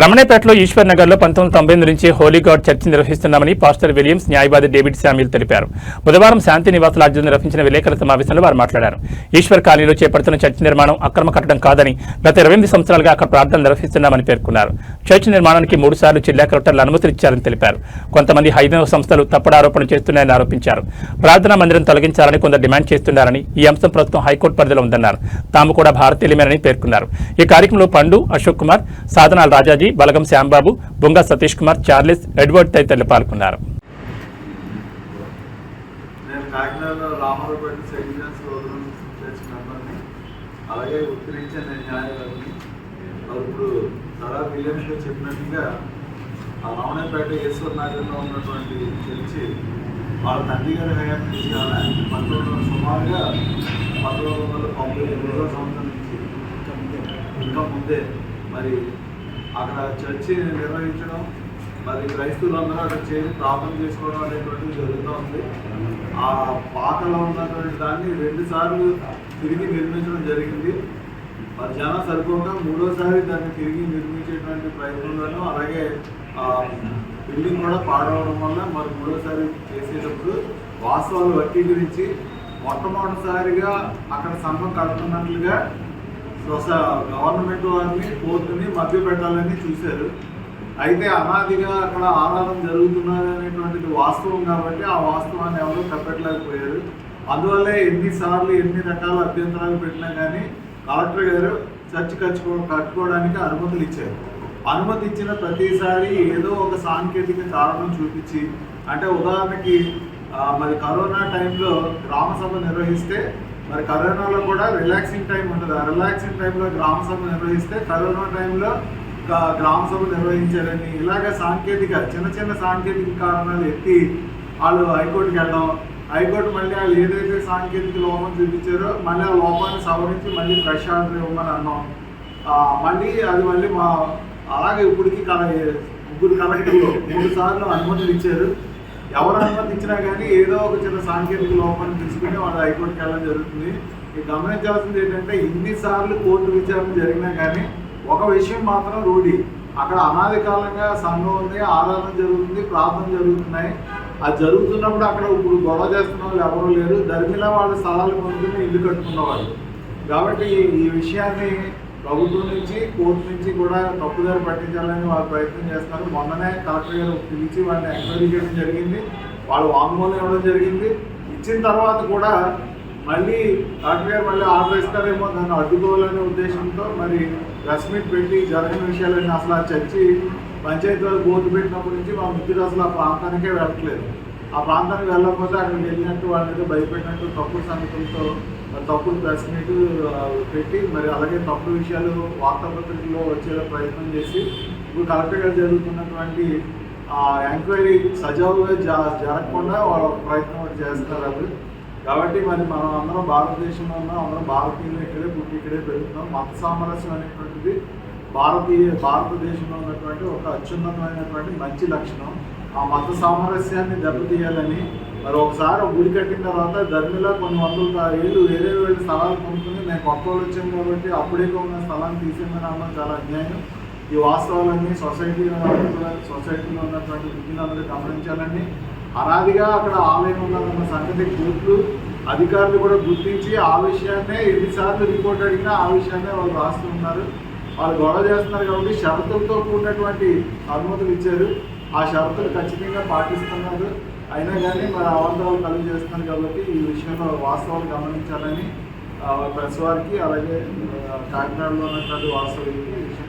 రమణేపేటలో ఈశ్వర్ నగర్లో 1998 నుంచి Holi God church నిర్వహిస్తున్నామని పాస్టర్ విలియమ్స్ న్యాయవాది డేవిడ్ శామ్యూల్ తెలిపారు. బుధవారం శాంతి నివాస లాడ్జిలో నిర్వహించిన విలేకరుల సమావేశంలో వారు మాట్లాడారు. ఈశ్వర్ కాలనీలో చేపడుతున్న చర్చి నిర్మాణం అక్రమ కట్టడం కాదని గత 28 సంవత్సరాలుగా అక్కడ ప్రార్థనలు నిర్వహిస్తున్నామని పేర్కొన్నారు. చర్చి నిర్మాణానికి 3 సార్లు జిల్లా కలెక్టర్లు అనుమతులు ఇచ్చారని తెలిపారు. కొంతమంది హైందవ సంస్థలు తప్పుడు ఆరోపణలు చేస్తున్నాయని ఆరోపించారు. ప్రార్థనా మందిరం తొలగించాలని కొందరు డిమాండ్ చేస్తున్నారని, ఈ అంశం ప్రస్తుతం హైకోర్టు పరిధిలో ఉందన్నారు. తాము కూడా భారతీయులమేనని పేర్కొన్నారు. ఈ కార్యక్రమంలో పండు అశోక్ కుమార్, సాధనాల రాజాజీ, బలగం శ్యాంబాబు, బొంగా సతీష్ కుమార్, చార్లెస్, ఎడ్వర్డ్ తదితరులు పాల్గొన్నారు. అలాగే ఉత్తరించే న్యాయవాదిని ఇప్పుడు సరా విలియమ్స్ చెప్పినట్టుగా ఆ రమణపేట ఈశ్వర్ నగర్లో ఉన్నటువంటి చర్చి వాళ్ళ తండ్రి గారి హయాం నుంచి సుమారుగా 1998 సంవత్సరం నుంచి ఇంకా ముందే మరి అక్కడ చర్చి నిర్వహించడం, మరి క్రైస్తవులందరూ అక్కడ చేరి ప్రార్థన చేసుకోవడం అనేటువంటిది జరుగుతూ ఉంది. ఆ పాకలో ఉన్నటువంటి దాన్ని 2 సార్లు తిరిగి నిర్మించడం జరిగింది. మరి జనం సరిపోక 3వసారి దాన్ని తిరిగి నిర్మించేటువంటి ప్రయత్నంలోనూ, అలాగే బిల్డింగ్ కూడా పాడవడం వల్ల మరి 3వసారి చేసేటప్పుడు వాస్తవాలు వక్రీకరించి మొట్టమొదటిసారిగా అక్కడ సంఘం కడుతున్నట్లుగా గవర్నమెంట్ వారిని కోర్టుని మధ్య పెట్టాలని చూశారు. అయితే అనాదిగా అక్కడ ఆరాధన జరుగుతున్నది అనేటువంటిది వాస్తవం కాబట్టి ఆ వాస్తవాన్ని ఎవరూ తప్పట్లేకపోయారు. అందువల్లే ఎన్నిసార్లు ఎన్ని రకాల అభ్యంతరాలు పెట్టినా కానీ కలెక్టర్ గారు చర్చి కట్టుకోవడానికి అనుమతులు ఇచ్చారు. అనుమతి ఇచ్చిన ప్రతిసారి ఏదో ఒక సాంకేతిక కారణం చూపించి, అంటే ఉదాహరణకి మరి కరోనా టైంలో గ్రామ సభ నిర్వహిస్తే మరి కరోనాలో కూడా రిలాక్సింగ్ టైం ఉంటుంది. ఆ రిలాక్సింగ్ టైంలో గ్రామ సభ నిర్వహిస్తే కరోనా టైంలో గ్రామ సభ నిర్వహించారని ఇలాగ చిన్న చిన్న సాంకేతిక కారణాలు ఎత్తి వాళ్ళు హైకోర్టుకి వెళ్ళడం, హైకోర్టు మళ్ళీ వాళ్ళు ఏదైతే సాంకేతిక లోపం చూపించారో మళ్ళీ ఆ లోపాన్ని సవరించి మళ్ళీ ఫ్రెష్ ఆర్డర్ ఇవ్వమని అన్నాం. మళ్ళీ అలాగే ఇప్పటికి 3 కలెక్టర్లు 3 సార్లు అనుమతులు ఇచ్చారు. ఎవరు అనుమతి ఇచ్చినా కానీ ఏదో ఒక చిన్న సాంకేతిక లోపాన్ని తీసుకుని వాళ్ళు హైకోర్టుకి వెళ్ళడం జరుగుతుంది. గమనించాల్సింది ఏంటంటే ఇన్నిసార్లు కోర్టు విచారణ జరిగినా కానీ ఒక విషయం మాత్రం రూఢి, అక్కడ అనాది కాలంగా సంఘం ఉంది, ఆరాధన జరుగుతుంది, ప్రార్థన జరుగుతున్నాయి. అది జరుగుతున్నప్పుడు అక్కడ ఇప్పుడు గొడవ చేస్తున్న వాళ్ళు ఎవరూ లేరు. ధర్మిలా వాళ్ళ స్థలాలు కొనుక్కుని ఇల్లు కట్టుకున్నవాళ్ళు. కాబట్టి ఈ విషయాన్ని ప్రభుత్వం నుంచి కోర్టు నుంచి కూడా తప్పుదారి పట్టించాలని వాళ్ళు ప్రయత్నం చేస్తున్నారు. మొన్ననే కలెక్టర్ గారు పిలిచి వాళ్ళని ఎంక్వైరీ చేయడం జరిగింది. వాళ్ళు వాంగ్మూలం ఇవ్వడం జరిగింది. ఇచ్చిన తర్వాత కూడా మళ్ళీ కలెక్టర్ గారు మళ్ళీ ఆర్డర్ ఇస్తారేమో దాన్ని అడ్డుకోవాలనే ఉద్దేశంతో మరి ప్రెస్ మీట్ పెట్టి జరిగిన విషయాలన్నీ అసలు ఆ చర్చి పంచాయతీ వాళ్ళు బోర్డు పెట్టినప్పటి నుంచి మా మిత్రుడు అసలు ఆ ప్రాంతానికే వెళ్ళట్లేదు. ఆ ప్రాంతానికి వెళ్ళకపోతే అక్కడికి వెళ్ళినట్టు వాళ్ళ మీద భయపెట్టినట్టు తప్పుడు సంగతులతో తప్పుడు ప్రెస్ మీట్ పెట్టి మరి అలాగే తప్పుడు విషయాలు వార్తాపత్రికల్లో వచ్చేలా ప్రయత్నం చేసి ఇప్పుడు కలెక్టర్ గారు జరుగుతున్నటువంటి ఎంక్వైరీ సజావుగా జరగకుండా వాళ్ళ ప్రయత్నం చేస్తున్నారు అది. కాబట్టి మరి మనం అందరం భారతదేశంలో ఉన్నాం, అందరం భారతీయులు ఇక్కడే పుట్టి ఇక్కడే పెరుగుతున్నాం. మత సామరస్యం అనేటువంటిది భారతదేశంలో ఉన్నటువంటి ఒక అత్యున్నతమైనటువంటి మంచి లక్షణం. ఆ మత సామరస్యాన్ని దెబ్బతీయాలని మరి ఒకసారి గుడి కట్టిన తర్వాత ధర్మిలో కొన్ని 100 ఏళ్ళు వేరే స్థలాలు కొనుక్కుని మేము కొత్త వాళ్ళు వచ్చాం కాబట్టి అప్పుడే ఉన్న స్థలాన్ని తీసేమని అన్నది చాలా అన్యాయం. ఈ వాస్తవాలన్నీ సొసైటీలో ఉన్నటువంటి వృద్ధులందరూ గమనించాలని, అనాదిగా అక్కడ ఆలయం ఉన్నదన్న సంగతి కోర్టులు అధికారులు కూడా గుర్తించి ఆ విషయాన్నే ఎన్నిసార్లు రిపోర్ట్ అడిగినా ఆ విషయాన్నే వాళ్ళు రాస్తున్నారు. వాళ్ళు గొడవ చేస్తున్నారు కాబట్టి షరతులతో కూడినటువంటి అనుమతులు ఇచ్చారు. ఆ షరతులు ఖచ్చితంగా పాటిస్తున్నారు. అయినా కానీ మరి అవాంతరాలు కలిగి చేస్తున్నారు కాబట్టి ఈ విషయంలో వాస్తవాలు గమనించాలని ప్రెస్ వారికి అలాగే కాకినాడలో ఉన్నటువంటి వాస్తవాలకి ఈ విషయం